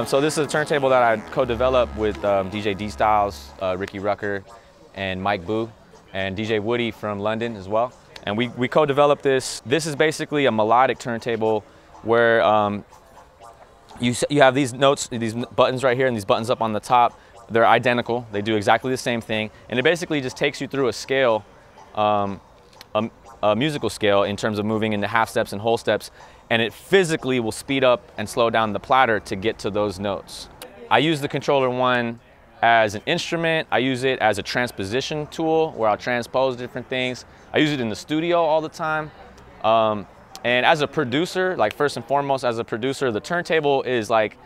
So this is a turntable that I co-developed with DJ D Styles, Ricky Rucker, and Mike Boo, and DJ Woody from London as well. And we co-developed this. This is basically a melodic turntable where you have these notes, these buttons right here, and these buttons up on the top. They're identical. They do exactly the same thing, and it basically just takes you through a scale, a musical scale in terms of moving into half steps and whole steps, and it physically will speed up and slow down the platter to get to those notes. I use the controller one as an instrument. I use it as a transposition tool where I'll transpose different things. I use it in the studio all the time. And as a producer, like first and foremost, as a producer, the turntable is like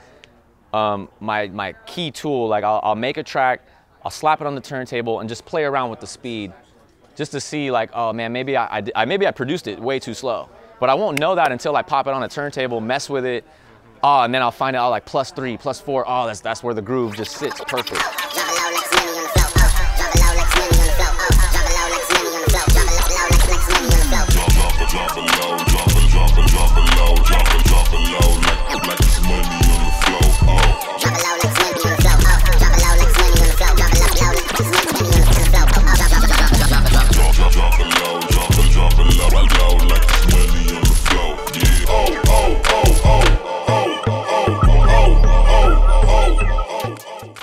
my key tool. Like I'll make a track, I'll slap it on the turntable and just play around with the speed just to see like, oh man, maybe I produced it way too slow. But I won't know that until I pop it on a turntable, mess with it, and then I'll find out like +3, +4, oh, that's where the groove just sits perfect.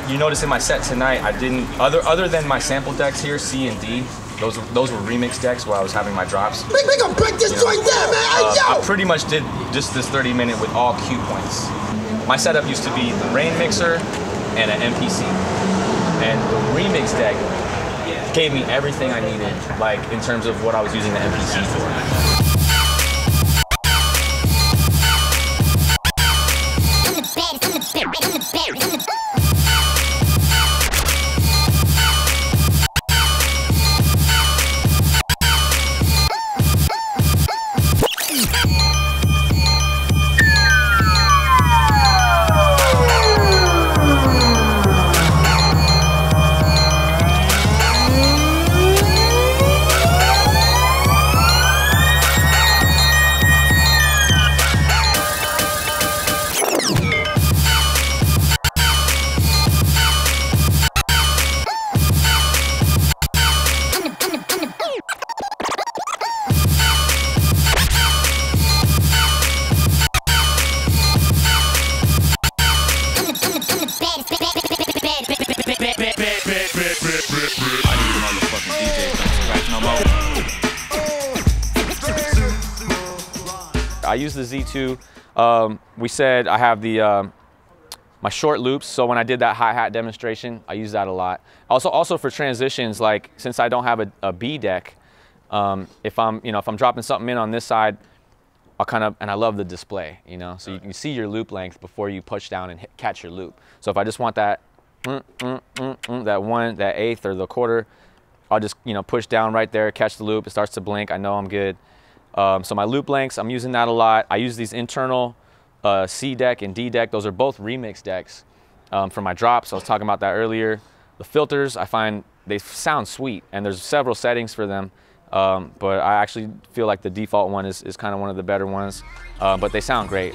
You notice in my set tonight, I didn't, other than my sample decks here, C and D, those were remix decks where I was having my drops. We gonna break this joint down, man. I pretty much did just this 30-minute with all cue points. My setup used to be the Rain mixer and an MPC. And the remix deck gave me everything I needed, like in terms of what I was using the MPC for. I use the Z2. We said I have the my short loops, so when I did that hi-hat demonstration, I use that a lot. Also for transitions, like since I don't have a B deck, if I'm dropping something in on this side, and I love the display, so you can see your loop length before you push down and catch your loop. So if I just want that that eighth or the quarter, I'll just push down right there, catch the loop, it starts to blink, I know I'm good. So my loop lengths, I'm using that a lot. I use these internal C deck and D deck. Those are both remix decks for my drops. I was talking about that earlier. The filters, I find they sound sweet, and there's several settings for them. But I actually feel like the default one is kind of one of the better ones, but they sound great.